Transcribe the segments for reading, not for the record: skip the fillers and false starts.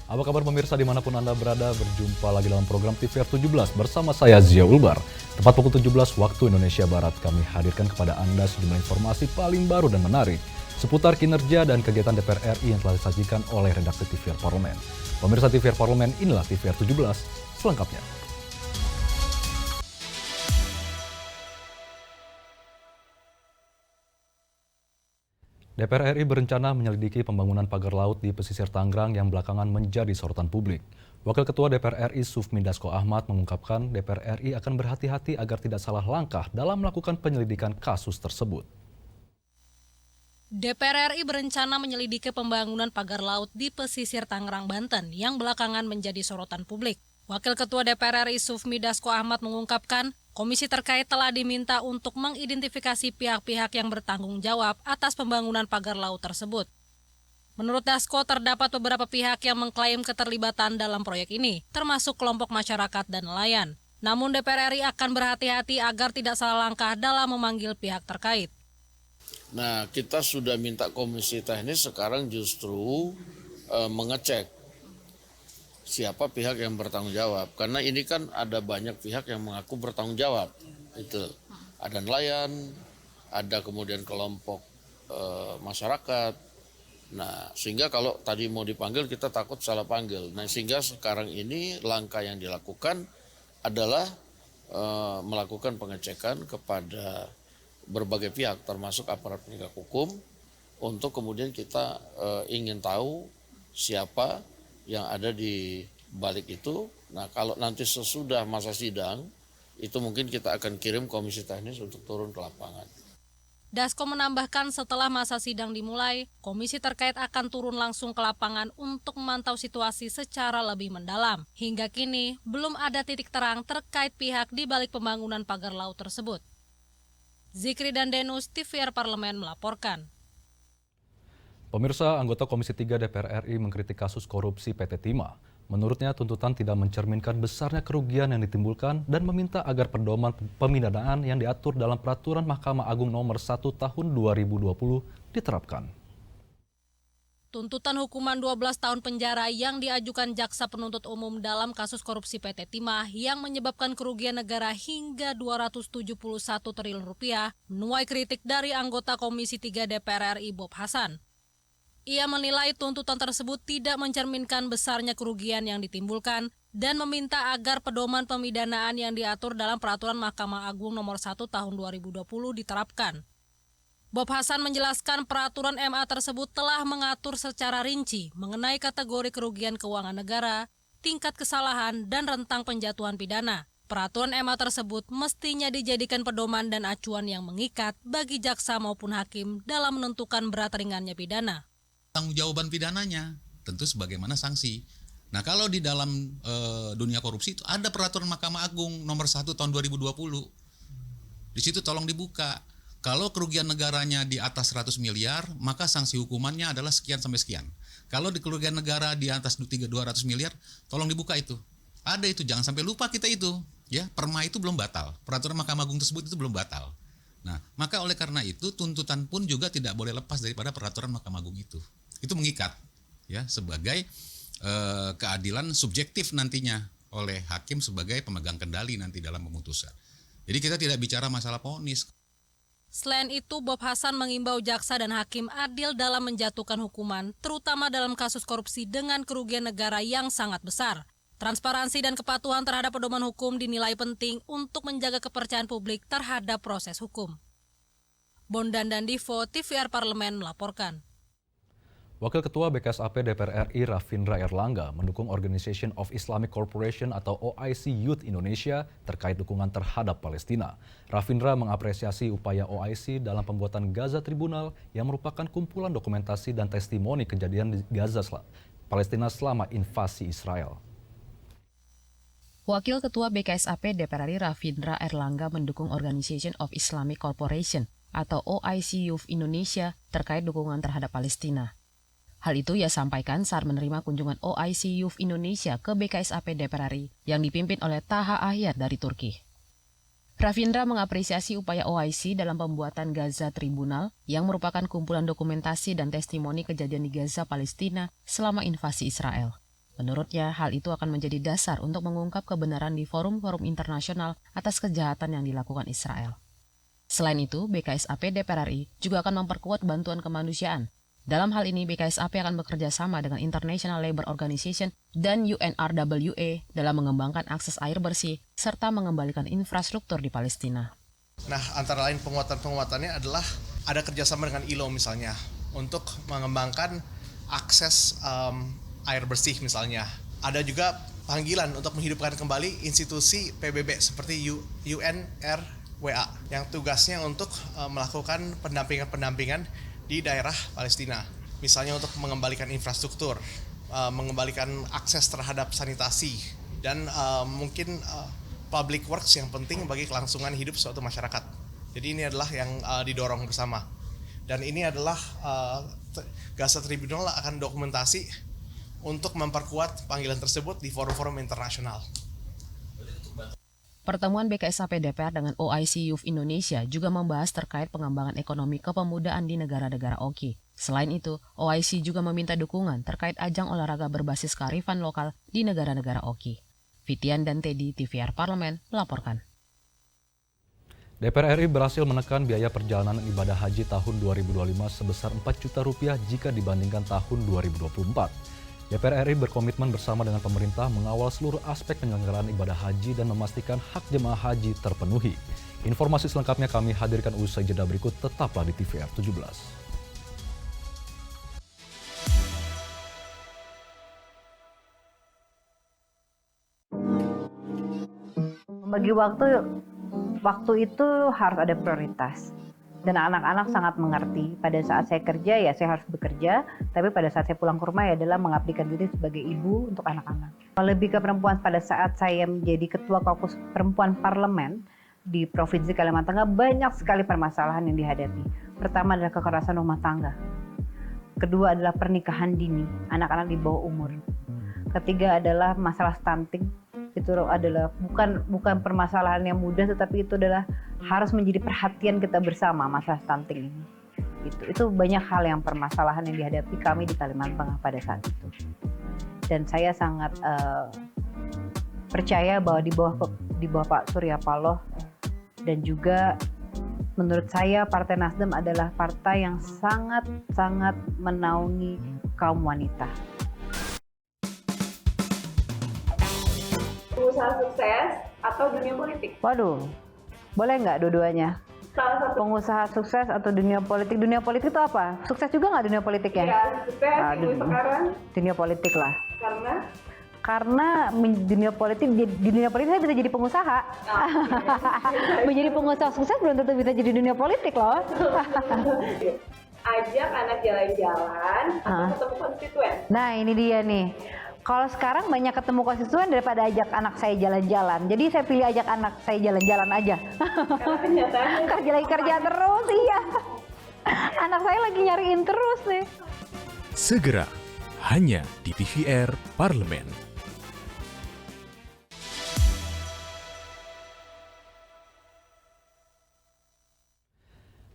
Apa kabar pemirsa dimanapun Anda berada, berjumpa lagi dalam program TVR 17 bersama saya Zia Ulbar. Tepat pukul 17 waktu Indonesia Barat, kami hadirkan kepada Anda sejumlah informasi paling baru dan menarik seputar kinerja dan kegiatan DPR RI yang telah disajikan oleh redaksi TVR Parlemen. Pemirsa TVR Parlemen, inilah TVR 17 selengkapnya. DPR RI berencana menyelidiki pembangunan pagar laut di pesisir Tangerang yang belakangan menjadi sorotan publik. Wakil Ketua DPR RI Sufmi Dasko Ahmad mengungkapkan DPR RI akan berhati-hati agar tidak salah langkah dalam melakukan penyelidikan kasus tersebut. DPR RI berencana menyelidiki pembangunan pagar laut di pesisir Tangerang, Banten yang belakangan menjadi sorotan publik. Wakil Ketua DPR RI Sufmi Dasko Ahmad mengungkapkan, komisi terkait telah diminta untuk mengidentifikasi pihak-pihak yang bertanggung jawab atas pembangunan pagar laut tersebut. Menurut Dasko, terdapat beberapa pihak yang mengklaim keterlibatan dalam proyek ini, termasuk kelompok masyarakat dan nelayan. Namun DPR RI akan berhati-hati agar tidak salah langkah dalam memanggil pihak terkait. Nah, kita sudah minta komisi teknis sekarang justru mengecek siapa pihak yang bertanggung jawab. Karena ini kan ada banyak pihak yang mengaku bertanggung jawab. Itu ada nelayan, ada kemudian kelompok masyarakat. Nah, sehingga kalau tadi mau dipanggil kita takut salah panggil. Nah, sehingga sekarang ini langkah yang dilakukan adalah melakukan pengecekan kepada berbagai pihak termasuk aparat penegak hukum untuk kemudian kita ingin tahu siapa yang ada di balik itu. Nah, kalau nanti sesudah masa sidang itu mungkin kita akan kirim komisi teknis untuk turun ke lapangan. Dasko menambahkan setelah masa sidang dimulai, komisi terkait akan turun langsung ke lapangan untuk memantau situasi secara lebih mendalam. Hingga kini belum ada titik terang terkait pihak di balik pembangunan pagar laut tersebut. Zikri dan Denus, TVR Parlemen melaporkan. Pemirsa, anggota Komisi 3 DPR RI mengkritik kasus korupsi PT Timah. Menurutnya, tuntutan tidak mencerminkan besarnya kerugian yang ditimbulkan dan meminta agar pedoman pemidanaan yang diatur dalam Peraturan Mahkamah Agung Nomor 1 Tahun 2020 diterapkan. Tuntutan hukuman 12 tahun penjara yang diajukan Jaksa Penuntut Umum dalam kasus korupsi PT Timah yang menyebabkan kerugian negara hingga 271 triliun rupiah menuai kritik dari anggota Komisi 3 DPR RI Bob Hasan. Ia menilai tuntutan tersebut tidak mencerminkan besarnya kerugian yang ditimbulkan dan meminta agar pedoman pemidanaan yang diatur dalam Peraturan Mahkamah Agung Nomor 1 Tahun 2020 diterapkan. Bob Hasan menjelaskan peraturan MA tersebut telah mengatur secara rinci mengenai kategori kerugian keuangan negara, tingkat kesalahan, dan rentang penjatuhan pidana. Peraturan MA tersebut mestinya dijadikan pedoman dan acuan yang mengikat bagi jaksa maupun hakim dalam menentukan berat ringannya pidana. Tanggung-jawaban pidananya tentu sebagaimana sanksi. Nah, kalau di dalam dunia korupsi itu ada peraturan Mahkamah Agung nomor 1 tahun 2020. Di situ tolong dibuka. Kalau kerugian negaranya di atas 100 miliar, maka sanksi hukumannya adalah sekian sampai sekian. Kalau di kerugian negara di atas 200 miliar, tolong dibuka itu. Ada itu, jangan sampai lupa kita itu. Ya, perma itu belum batal. Peraturan Mahkamah Agung tersebut itu belum batal. Nah, maka oleh karena itu tuntutan pun juga tidak boleh lepas daripada peraturan Mahkamah Agung itu. Itu mengikat ya sebagai keadilan subjektif nantinya oleh hakim sebagai pemegang kendali nanti dalam memutuskan. Jadi kita tidak bicara masalah vonis. Selain itu, Bob Hasan mengimbau jaksa dan hakim adil dalam menjatuhkan hukuman, terutama dalam kasus korupsi dengan kerugian negara yang sangat besar. Transparansi dan kepatuhan terhadap pedoman hukum dinilai penting untuk menjaga kepercayaan publik terhadap proses hukum. Bondan dan Divo, TVR Parlemen melaporkan. Wakil Ketua BKSAP DPR RI Rafindra Erlangga mendukung Organization of Islamic Cooperation atau OIC Youth Indonesia terkait dukungan terhadap Palestina. Rafindra mengapresiasi upaya OIC dalam pembuatan Gaza Tribunal yang merupakan kumpulan dokumentasi dan testimoni kejadian di Gaza Palestina selama invasi Israel. Wakil Ketua BKSAP DPR RI Rafindra Erlangga mendukung Organization of Islamic Cooperation atau OIC Youth Indonesia terkait dukungan terhadap Palestina. Hal itu ia sampaikan saat menerima kunjungan OIC Youth Indonesia ke BKSAP DPR RI yang dipimpin oleh Taha Ahyar dari Turki. Rafindra mengapresiasi upaya OIC dalam pembuatan Gaza Tribunal yang merupakan kumpulan dokumentasi dan testimoni kejadian di Gaza, Palestina selama invasi Israel. Menurutnya, hal itu akan menjadi dasar untuk mengungkap kebenaran di forum-forum internasional atas kejahatan yang dilakukan Israel. Selain itu, BKSAP DPR RI juga akan memperkuat bantuan kemanusiaan. Dalam hal ini, BKSAP akan bekerja sama dengan International Labour Organization dan UNRWA dalam mengembangkan akses air bersih serta mengembalikan infrastruktur di Palestina. Nah, antara lain penguatan-penguatannya adalah ada kerjasama dengan ILO misalnya untuk mengembangkan akses air bersih misalnya. Ada juga panggilan untuk menghidupkan kembali institusi PBB seperti UNRWA yang tugasnya untuk melakukan pendampingan-pendampingan di daerah Palestina. Misalnya untuk mengembalikan infrastruktur, mengembalikan akses terhadap sanitasi, dan mungkin public works yang penting bagi kelangsungan hidup suatu masyarakat. Jadi ini adalah yang didorong bersama. Dan ini adalah Gaza Tribunal akan dokumentasi untuk memperkuat panggilan tersebut di forum-forum internasional. Pertemuan BKSAP DPR dengan OIC Youth Indonesia juga membahas terkait pengembangan ekonomi kepemudaan di negara-negara OKI. Selain itu, OIC juga meminta dukungan terkait ajang olahraga berbasis kearifan lokal di negara-negara OKI. Fitian dan Teddy, TVR Parlemen, melaporkan. DPR RI berhasil menekan biaya perjalanan ibadah haji tahun 2025 sebesar Rp4 juta jika dibandingkan tahun 2024. DPR RI berkomitmen bersama dengan pemerintah mengawal seluruh aspek penyelenggaraan ibadah haji dan memastikan hak jemaah haji terpenuhi. Informasi selengkapnya kami hadirkan usai jeda berikut, tetaplah di TVR 17. Membagi waktu itu harus ada prioritas. Dan anak-anak sangat mengerti. Pada saat saya kerja ya saya harus bekerja, tapi pada saat saya pulang ke rumah ya adalah mengabdikan diri sebagai ibu untuk anak-anak. Lebih ke perempuan, pada saat saya menjadi ketua Kaukus Perempuan Parlemen di Provinsi Kalimantan Tengah, banyak sekali permasalahan yang dihadapi. Pertama adalah kekerasan rumah tangga. Kedua adalah pernikahan dini, anak-anak di bawah umur. Ketiga adalah masalah stunting. Itu adalah bukan permasalahan yang mudah, tetapi itu adalah harus menjadi perhatian kita bersama, masalah stunting ini. Itu banyak hal yang permasalahan yang dihadapi kami di Kalimantan Tengah pada saat itu. Dan saya sangat percaya bahwa di bawah Pak Surya Paloh dan juga menurut saya Partai Nasdem adalah partai yang sangat menaungi kaum wanita. Pengusaha sukses atau dunia politik? Waduh, boleh nggak dua-duanya? Salah satu. Pengusaha sukses atau dunia politik? Dunia politik itu apa? Sukses juga nggak dunia politiknya? Ya, sukses sekarang. Dunia politik lah. Karena di dunia politik saya bisa jadi pengusaha. Menjadi pengusaha sukses belum tentu bisa jadi dunia politik loh. Ajak anak jalan-jalan atau ketemu konstituen? Nah ini dia nih. Kalau sekarang banyak ketemu konstituen daripada ajak anak saya jalan-jalan. Jadi saya pilih ajak anak saya jalan-jalan aja. Karena kenyataannya kerja terus, iya. Anak saya lagi nyariin terus nih. Segera, hanya di TVR Parlemen.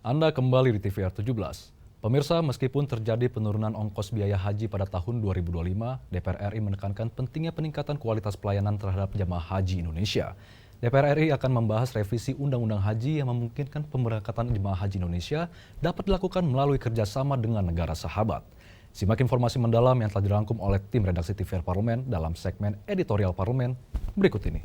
Anda kembali di TVR 17. Pemirsa, meskipun terjadi penurunan ongkos biaya haji pada tahun 2025, DPR RI menekankan pentingnya peningkatan kualitas pelayanan terhadap jemaah haji Indonesia. DPR RI akan membahas revisi Undang-Undang Haji yang memungkinkan pemberangkatan jemaah haji Indonesia dapat dilakukan melalui kerjasama dengan negara sahabat. Simak informasi mendalam yang telah dirangkum oleh tim redaksi TVR Parlemen dalam segmen Editorial Parlemen berikut ini.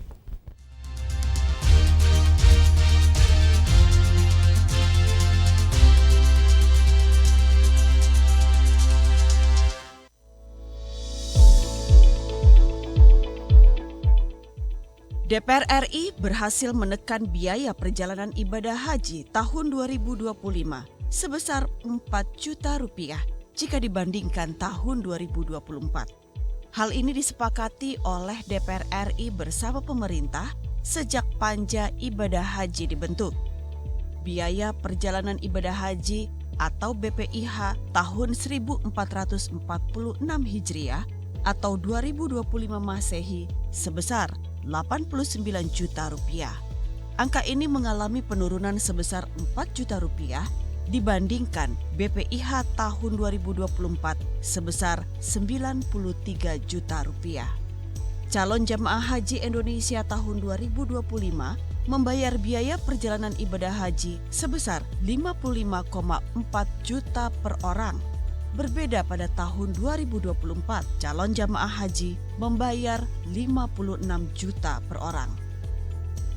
DPR RI berhasil menekan biaya perjalanan ibadah haji tahun 2025 sebesar Rp4 juta jika dibandingkan tahun 2024. Hal ini disepakati oleh DPR RI bersama pemerintah sejak Panja Ibadah Haji dibentuk. Biaya perjalanan ibadah haji atau BPIH tahun 1446 Hijriah atau 2025 Masehi sebesar Rp89 juta. Angka ini mengalami penurunan sebesar Rp4 juta dibandingkan BPIH tahun 2024 sebesar 93 juta rupiah. Calon jemaah haji Indonesia tahun 2025 membayar biaya perjalanan ibadah haji sebesar 55,4 juta per orang. Berbeda pada tahun 2024, calon jamaah haji membayar 56 juta per orang.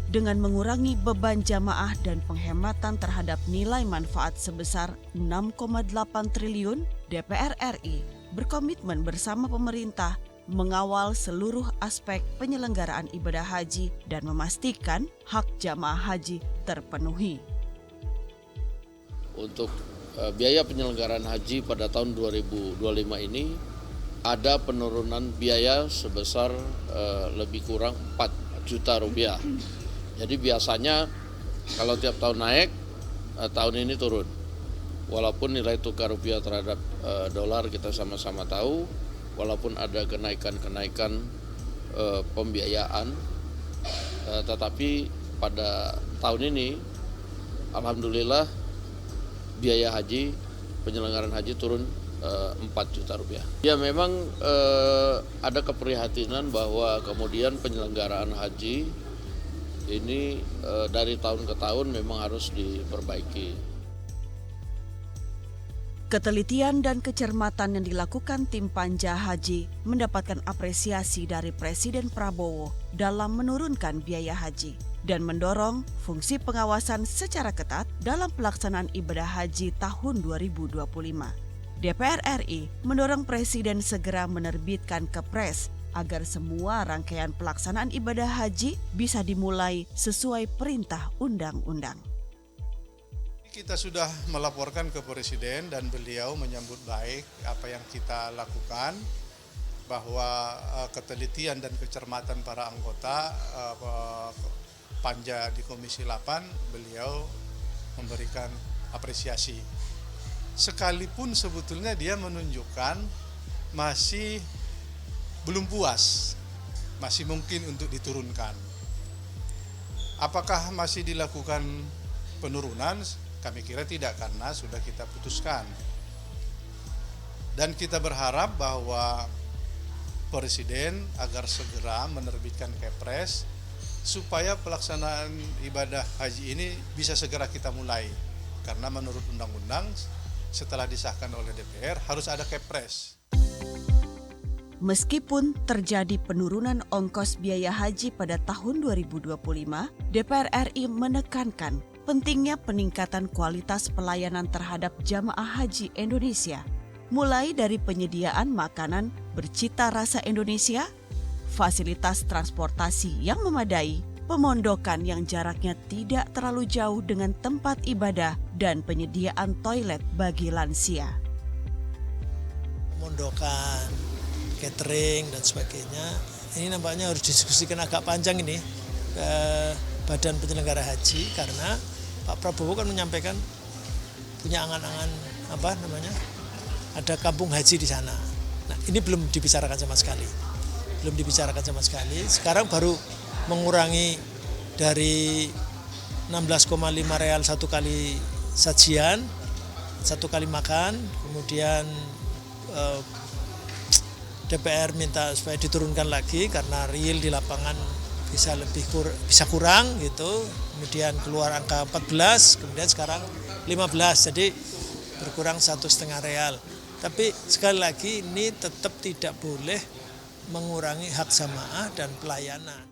Dengan mengurangi beban jamaah dan penghematan terhadap nilai manfaat sebesar 6,8 triliun, DPR RI berkomitmen bersama pemerintah mengawal seluruh aspek penyelenggaraan ibadah haji dan memastikan hak jamaah haji terpenuhi. Untuk biaya penyelenggaraan haji pada tahun 2025 ini ada penurunan biaya sebesar lebih kurang 4 juta rupiah. Jadi biasanya kalau tiap tahun naik, tahun ini turun. Walaupun nilai tukar rupiah terhadap dolar kita sama-sama tahu, walaupun ada kenaikan-kenaikan pembiayaan, tetapi pada tahun ini alhamdulillah biaya haji, penyelenggaraan haji turun 4 juta rupiah. Ya memang ada keprihatinan bahwa kemudian penyelenggaraan haji ini dari tahun ke tahun memang harus diperbaiki. Ketelitian dan kecermatan yang dilakukan tim Panja Haji mendapatkan apresiasi dari Presiden Prabowo dalam menurunkan biaya haji dan mendorong fungsi pengawasan secara ketat dalam pelaksanaan ibadah haji tahun 2025. DPR RI mendorong Presiden segera menerbitkan Kepres agar semua rangkaian pelaksanaan ibadah haji bisa dimulai sesuai perintah undang-undang. Kita sudah melaporkan ke Presiden dan beliau menyambut baik apa yang kita lakukan, bahwa ketelitian dan kecermatan para anggota Panja di Komisi 8 beliau memberikan apresiasi. Sekalipun sebetulnya dia menunjukkan masih belum puas, masih mungkin untuk diturunkan. Apakah masih dilakukan penurunan? Kami kira tidak, karena sudah kita putuskan. Dan kita berharap bahwa Presiden agar segera menerbitkan Kepres supaya pelaksanaan ibadah haji ini bisa segera kita mulai. Karena menurut undang-undang setelah disahkan oleh DPR harus ada Kepres. Meskipun terjadi penurunan ongkos biaya haji pada tahun 2025, DPR RI menekankan pentingnya peningkatan kualitas pelayanan terhadap jamaah haji Indonesia, mulai dari penyediaan makanan bercita rasa Indonesia, fasilitas transportasi yang memadai, pemondokan yang jaraknya tidak terlalu jauh dengan tempat ibadah, dan penyediaan toilet bagi lansia. Pemondokan, catering, dan sebagainya, ini nampaknya harus didiskusikan agak panjang ini ke Badan Penyelenggara Haji, karena Pak Prabowo kan menyampaikan punya angan-angan ada kampung haji di sana. Nah, ini belum dibicarakan sama sekali. Sekarang baru mengurangi dari 16,5 real satu kali sajian, satu kali makan, kemudian DPR minta supaya diturunkan lagi karena real di lapangan bisa kurang gitu. Kemudian keluar angka 14, kemudian sekarang 15, jadi berkurang 1,5 real. Tapi sekali lagi ini tetap tidak boleh mengurangi hak jamaah dan pelayanan.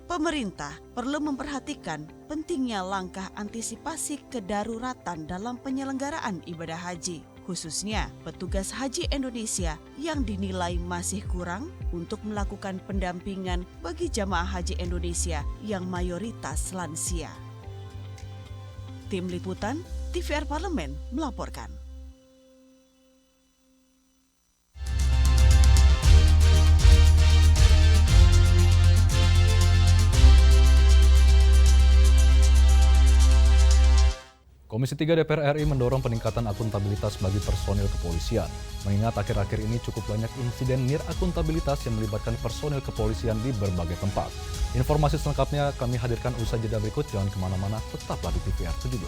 Pemerintah perlu memperhatikan pentingnya langkah antisipasi kedaruratan dalam penyelenggaraan ibadah haji, khususnya petugas haji Indonesia yang dinilai masih kurang untuk melakukan pendampingan bagi jamaah haji Indonesia yang mayoritas lansia. Tim Liputan TVR Parlemen melaporkan. Komisi 3 DPR RI mendorong peningkatan akuntabilitas bagi personil kepolisian. Mengingat akhir-akhir ini cukup banyak insiden nirakuntabilitas yang melibatkan personil kepolisian di berbagai tempat. Informasi selengkapnya kami hadirkan usai jeda berikut. Jangan kemana-mana, tetaplah di TVR 17.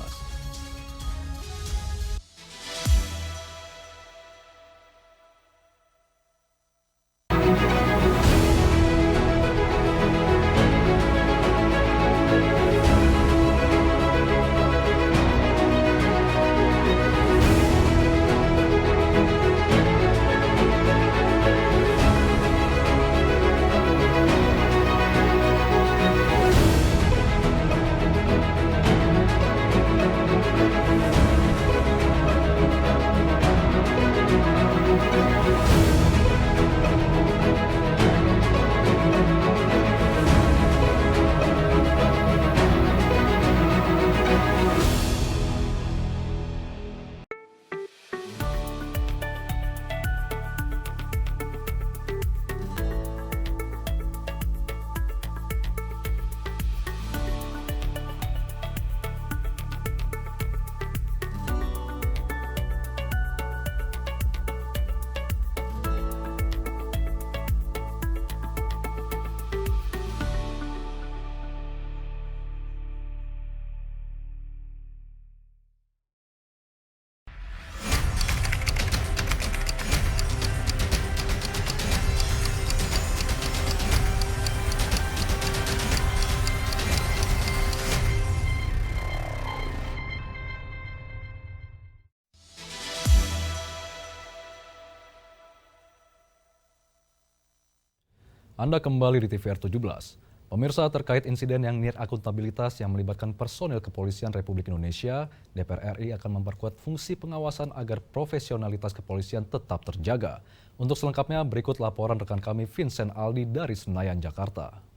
Anda kembali di TVR 17. Pemirsa, terkait insiden yang niat akuntabilitas yang melibatkan personil kepolisian Republik Indonesia, DPR RI akan memperkuat fungsi pengawasan agar profesionalitas kepolisian tetap terjaga. Untuk selengkapnya, berikut laporan rekan kami Vincent Aldi dari Senayan, Jakarta.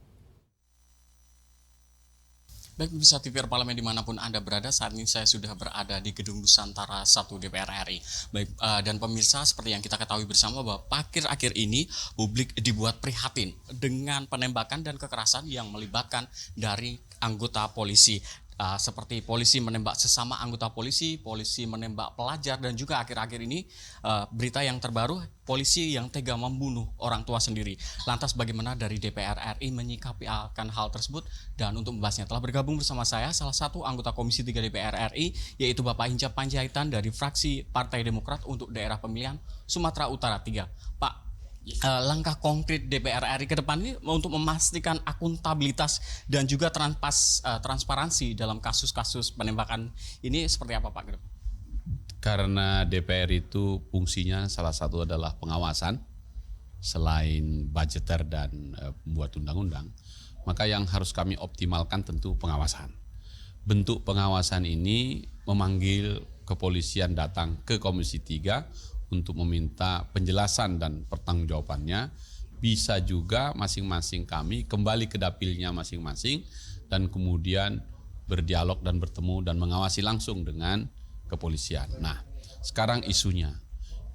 Baik pemirsa TVR Parlemen dimanapun Anda berada, saat ini saya sudah berada di Gedung Nusantara 1 DPR RI. Baik, dan pemirsa, seperti yang kita ketahui bersama bahwa akhir-akhir ini publik dibuat prihatin dengan penembakan dan kekerasan yang melibatkan dari anggota polisi. Seperti polisi menembak sesama anggota polisi menembak pelajar, dan juga akhir-akhir ini berita yang terbaru, polisi yang tega membunuh orang tua sendiri. Lantas bagaimana dari DPR RI menyikapi akan hal tersebut? Dan untuk membahasnya telah bergabung bersama saya salah satu anggota Komisi 3 DPR RI, yaitu Bapak Hinca Panjaitan dari fraksi Partai Demokrat untuk daerah pemilihan Sumatera Utara 3. Pak, langkah konkret DPR RI ke depan ini untuk memastikan akuntabilitas dan juga transparansi dalam kasus-kasus penembakan ini seperti apa, Pak? Karena DPR itu fungsinya salah satu adalah pengawasan, selain budgeter dan membuat undang-undang, maka yang harus kami optimalkan tentu pengawasan. Bentuk pengawasan ini memanggil kepolisian datang ke Komisi 3 untuk meminta penjelasan dan pertanggungjawabannya. Bisa juga masing-masing kami kembali ke dapilnya masing-masing dan kemudian berdialog dan bertemu dan mengawasi langsung dengan kepolisian. Nah, sekarang isunya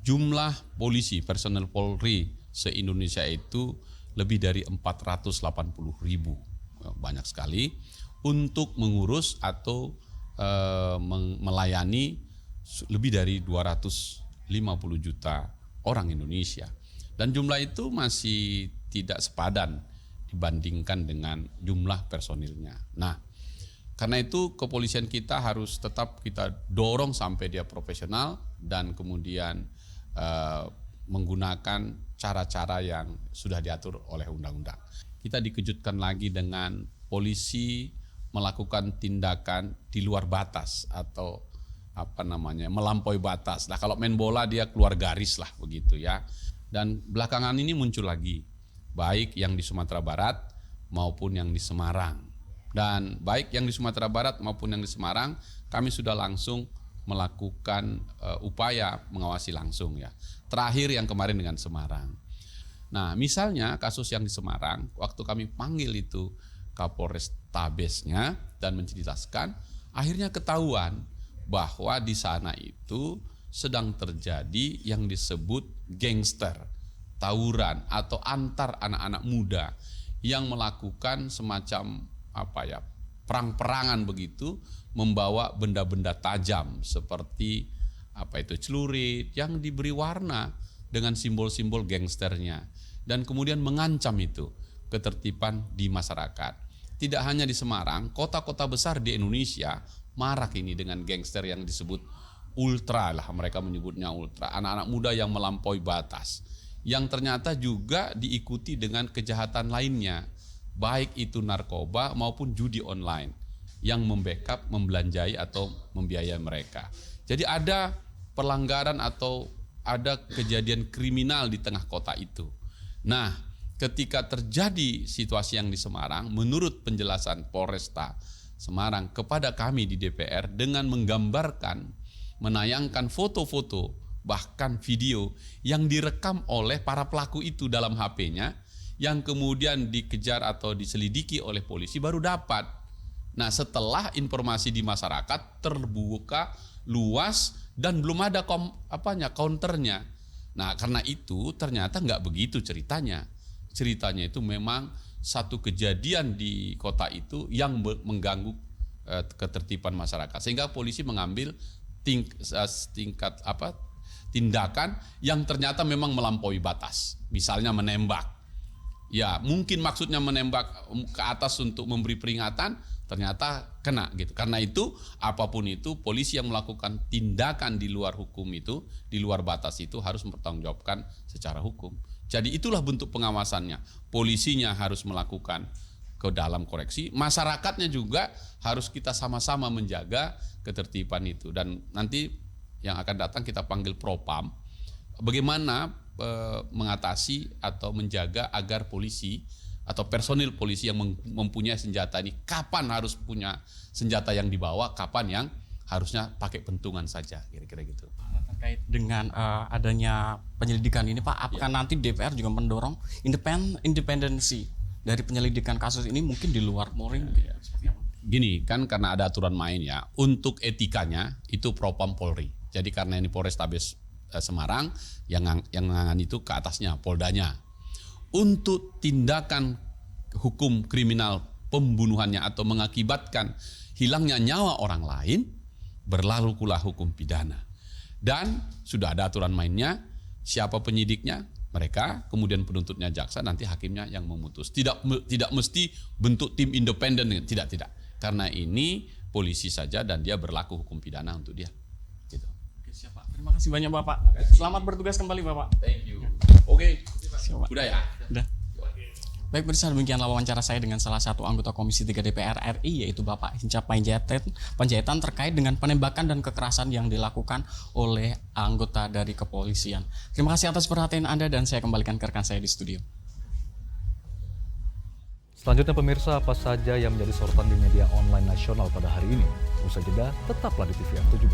jumlah polisi, personel Polri se-Indonesia itu lebih dari 480.000, banyak sekali, untuk mengurus atau melayani lebih dari 250 juta orang Indonesia. Dan jumlah itu masih tidak sepadan dibandingkan dengan jumlah personilnya. Nah, karena itu kepolisian kita harus tetap kita dorong sampai dia profesional dan kemudian menggunakan cara-cara yang sudah diatur oleh undang-undang. Kita dikejutkan lagi dengan polisi melakukan tindakan di luar batas atau melampaui batas. Nah, kalau main bola dia keluar garis lah begitu ya. Dan belakangan ini muncul lagi, baik yang di Sumatera Barat maupun yang di Semarang. Dan baik yang di Sumatera Barat maupun yang di Semarang, kami sudah langsung melakukan upaya mengawasi langsung ya. Terakhir yang kemarin dengan Semarang. Nah, misalnya kasus yang di Semarang, waktu kami panggil itu Kapolres Tabesnya dan menjelaskan, akhirnya ketahuan bahwa di sana itu sedang terjadi yang disebut gangster, tawuran atau antar anak-anak muda yang melakukan semacam perang-perangan begitu, membawa benda-benda tajam seperti celurit yang diberi warna dengan simbol-simbol gangsternya dan kemudian mengancam itu ketertiban di masyarakat. Tidak hanya di Semarang, kota-kota besar di Indonesia marak ini dengan gangster yang disebut ultra lah, mereka menyebutnya ultra, anak-anak muda yang melampaui batas, yang ternyata juga diikuti dengan kejahatan lainnya, baik itu narkoba maupun judi online yang membackup, membelanjai atau membiayai mereka. Jadi ada pelanggaran atau ada kejadian kriminal di tengah kota itu. Nah, ketika terjadi situasi yang di Semarang, menurut penjelasan Polresta Semarang kepada kami di DPR dengan menggambarkan, menayangkan foto-foto bahkan video yang direkam oleh para pelaku itu dalam HP-nya yang kemudian dikejar atau diselidiki oleh polisi baru dapat. Nah, setelah informasi di masyarakat terbuka luas dan belum ada counternya. Nah, karena itu ternyata nggak begitu ceritanya. Ceritanya itu memang satu kejadian di kota itu yang mengganggu ketertiban masyarakat, sehingga polisi mengambil tindakan yang ternyata memang melampaui batas, misalnya menembak. Ya, mungkin maksudnya menembak ke atas untuk memberi peringatan, ternyata kena gitu. Karena itu, apapun itu, polisi yang melakukan tindakan di luar hukum itu, di luar batas itu harus mempertanggungjawabkan secara hukum. Jadi itulah bentuk pengawasannya. Polisinya harus melakukan ke dalam koreksi, masyarakatnya juga harus kita sama-sama menjaga ketertiban itu. Dan nanti yang akan datang kita panggil Propam, bagaimana mengatasi atau menjaga agar polisi atau personil polisi yang mempunyai senjata ini kapan harus punya senjata yang dibawa, kapan yang harusnya pakai pentungan saja, kira-kira gitu. Terkait dengan adanya penyelidikan ini Pak, apakah nanti DPR juga mendorong independensi dari penyelidikan kasus ini mungkin di luar Polri? Gini, kan karena ada aturan main ya, untuk etikanya itu Propam Polri. Jadi karena ini Polrestabes Semarang, yang ngangani itu ke atasnya, Poldanya. Untuk tindakan hukum kriminal pembunuhannya atau mengakibatkan hilangnya nyawa orang lain, berlakulah hukum pidana. Dan sudah ada aturan mainnya, siapa penyidiknya, mereka, kemudian penuntutnya jaksa, nanti hakimnya yang memutus. Tidak mesti bentuk tim independen, tidak. Karena ini polisi saja dan dia berlaku hukum pidana untuk dia. Gitu. Oke, siap Pak. Terima kasih banyak Bapak. Selamat bertugas kembali Bapak. Thank you. Oke. Udah ya? Udah. Baik, pemirsa, demikianlah wawancara saya dengan salah satu anggota Komisi 3 DPR RI, yaitu Bapak Hinca Panjaitan terkait dengan penembakan dan kekerasan yang dilakukan oleh anggota dari kepolisian. Terima kasih atas perhatian Anda dan saya kembalikan ke rekan saya di studio. Selanjutnya pemirsa, apa saja yang menjadi sorotan di media online nasional pada hari ini? Usai jeda, tetaplah di TVR 17.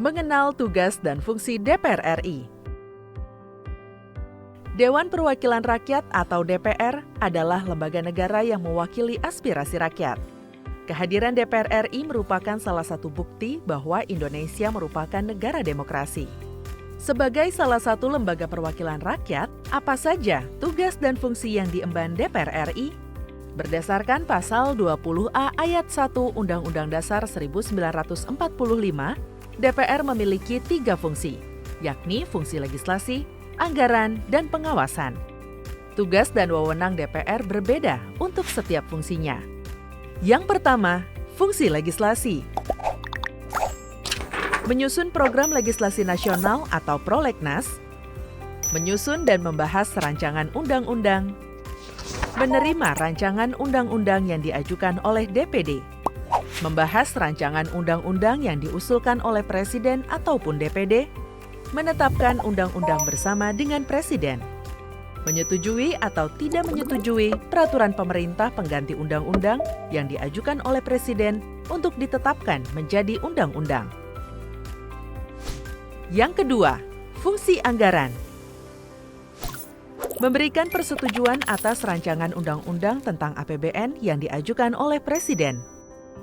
Mengenal tugas dan fungsi DPR RI. Dewan Perwakilan Rakyat atau DPR adalah lembaga negara yang mewakili aspirasi rakyat. Kehadiran DPR RI merupakan salah satu bukti bahwa Indonesia merupakan negara demokrasi. Sebagai salah satu lembaga perwakilan rakyat, apa saja tugas dan fungsi yang diemban DPR RI? Berdasarkan pasal 20A ayat 1 Undang-Undang Dasar 1945, DPR memiliki 3 fungsi, yakni fungsi legislasi, anggaran, dan pengawasan. Tugas dan wewenang DPR berbeda untuk setiap fungsinya. Yang pertama, fungsi legislasi. Menyusun program legislasi nasional atau prolegnas, menyusun dan membahas rancangan undang-undang, menerima rancangan undang-undang yang diajukan oleh DPD, membahas rancangan undang-undang yang diusulkan oleh Presiden ataupun DPD, menetapkan undang-undang bersama dengan Presiden, menyetujui atau tidak menyetujui peraturan pemerintah pengganti undang-undang yang diajukan oleh Presiden untuk ditetapkan menjadi undang-undang. Yang kedua, fungsi anggaran. Memberikan persetujuan atas rancangan undang-undang tentang APBN yang diajukan oleh Presiden.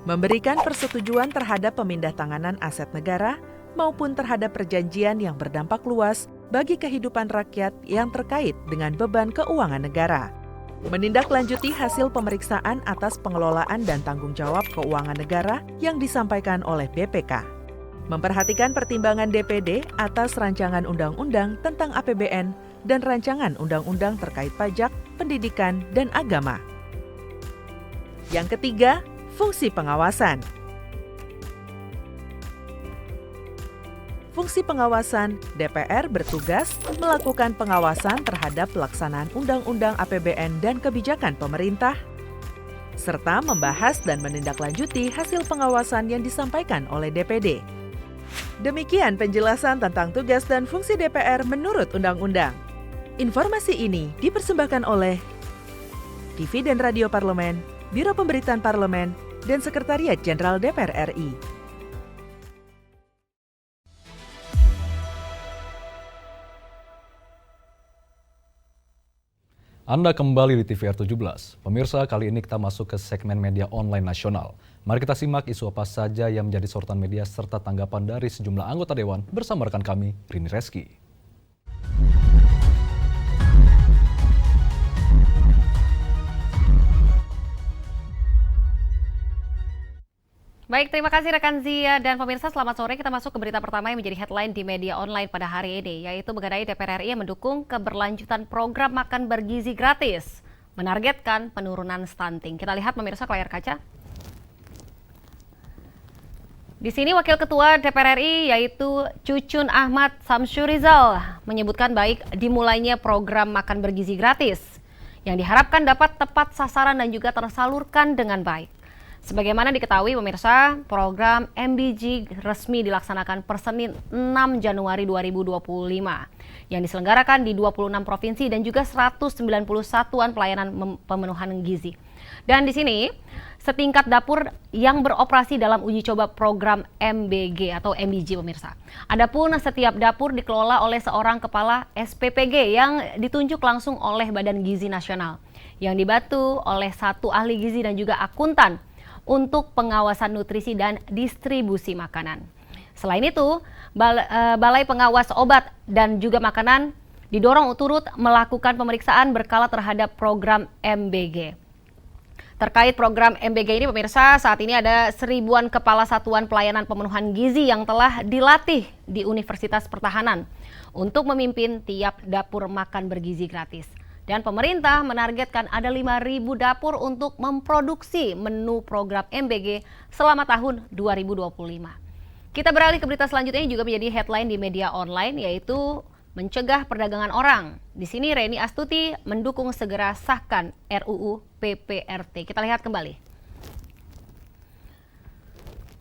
Memberikan persetujuan terhadap pemindahntanganan aset negara maupun terhadap perjanjian yang berdampak luas bagi kehidupan rakyat yang terkait dengan beban keuangan negara. Menindaklanjuti hasil pemeriksaan atas pengelolaan dan tanggung jawab keuangan negara yang disampaikan oleh BPK. Memperhatikan pertimbangan DPD atas rancangan undang-undang tentang APBN dan rancangan undang-undang terkait pajak, pendidikan, dan agama. Yang ketiga, fungsi pengawasan. Fungsi pengawasan, DPR bertugas melakukan pengawasan terhadap pelaksanaan Undang-Undang APBN dan kebijakan pemerintah, serta membahas dan menindaklanjuti hasil pengawasan yang disampaikan oleh DPD. Demikian penjelasan tentang tugas dan fungsi DPR menurut Undang-Undang. Informasi ini dipersembahkan oleh TV dan Radio Parlemen, Biro Pemberitaan Parlemen, dan Sekretariat Jenderal DPR RI. Anda kembali di TVR 17. Pemirsa, kali ini kita masuk ke segmen media online nasional. Mari kita simak isu apa saja yang menjadi sorotan media serta tanggapan dari sejumlah anggota Dewan bersama rekan kami, Rini Reski. Baik, terima kasih rekan Zia dan pemirsa, selamat sore. Kita masuk ke berita pertama yang menjadi headline di media online pada hari ini, yaitu mengenai DPR RI yang mendukung keberlanjutan program makan bergizi gratis, menargetkan penurunan stunting. Kita lihat pemirsa ke layar kaca. Di sini Wakil Ketua DPR RI yaitu Cucun Ahmad Samsyurizal menyebutkan baik dimulainya program makan bergizi gratis yang diharapkan dapat tepat sasaran dan juga tersalurkan dengan baik. Sebagaimana diketahui pemirsa, program MBG resmi dilaksanakan per Senin 6 Januari 2025 yang diselenggarakan di 26 provinsi dan juga 190 satuan pelayanan pemenuhan gizi. Dan di sini setingkat dapur yang beroperasi dalam uji coba program MBG atau MBG pemirsa. Adapun setiap dapur dikelola oleh seorang kepala SPPG yang ditunjuk langsung oleh Badan Gizi Nasional yang dibantu oleh satu ahli gizi dan juga akuntan untuk pengawasan nutrisi dan distribusi makanan. Selain itu, Balai Pengawas Obat dan juga Makanan didorong turut melakukan pemeriksaan berkala terhadap program MBG. Terkait program MBG ini pemirsa, saat ini ada 1000-an kepala satuan pelayanan pemenuhan gizi yang telah dilatih di Universitas Pertahanan untuk memimpin tiap dapur makan bergizi gratis. Dan pemerintah menargetkan ada 5.000 dapur untuk memproduksi menu program MBG selama tahun 2025. Kita beralih ke berita selanjutnya yang juga menjadi headline di media online, yaitu mencegah perdagangan orang. Di sini Reni Astuti mendukung segera sahkan RUU PPRT. Kita lihat kembali.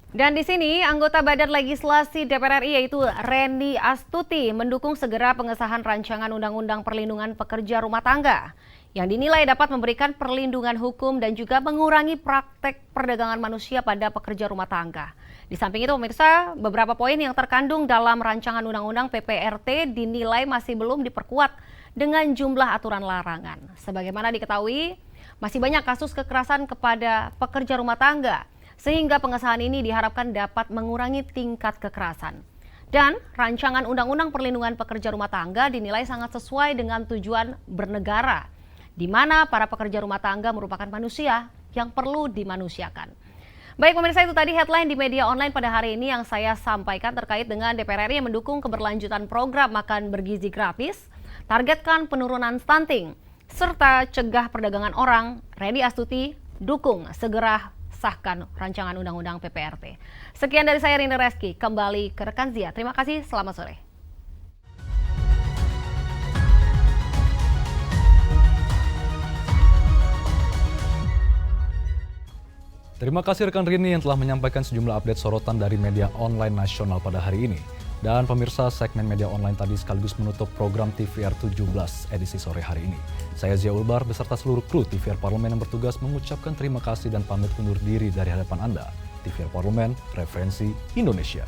Dan di sini anggota Badan Legislasi DPR RI yaitu Reni Astuti mendukung segera pengesahan rancangan Undang-Undang Perlindungan Pekerja Rumah Tangga yang dinilai dapat memberikan perlindungan hukum dan juga mengurangi praktek perdagangan manusia pada pekerja rumah tangga. Di samping itu pemirsa, beberapa poin yang terkandung dalam rancangan Undang-Undang PPRT dinilai masih belum diperkuat dengan jumlah aturan larangan. Sebagaimana diketahui, masih banyak kasus kekerasan kepada pekerja rumah tangga, sehingga pengesahan ini diharapkan dapat mengurangi tingkat kekerasan. Dan rancangan Undang-Undang Perlindungan Pekerja Rumah Tangga dinilai sangat sesuai dengan tujuan bernegara, di mana para pekerja rumah tangga merupakan manusia yang perlu dimanusiakan. Baik pemirsa, itu tadi headline di media online pada hari ini yang saya sampaikan terkait dengan DPR RI yang mendukung keberlanjutan program makan bergizi gratis, targetkan penurunan stunting, serta cegah perdagangan orang. Reni Astuti dukung segera sahkan rancangan Undang-Undang PPRT. Sekian dari saya Rinda Reski, kembali ke rekan Zia. Terima kasih, selamat sore. Terima kasih rekan Rini yang telah menyampaikan sejumlah update sorotan dari media online nasional pada hari ini. Dan pemirsa, segmen media online tadi sekaligus menutup program TVR 17 edisi sore hari ini. Saya Zia Ulbar beserta seluruh kru TVR Parlemen yang bertugas mengucapkan terima kasih dan pamit undur diri dari hadapan Anda. TVR Parlemen, referensi Indonesia.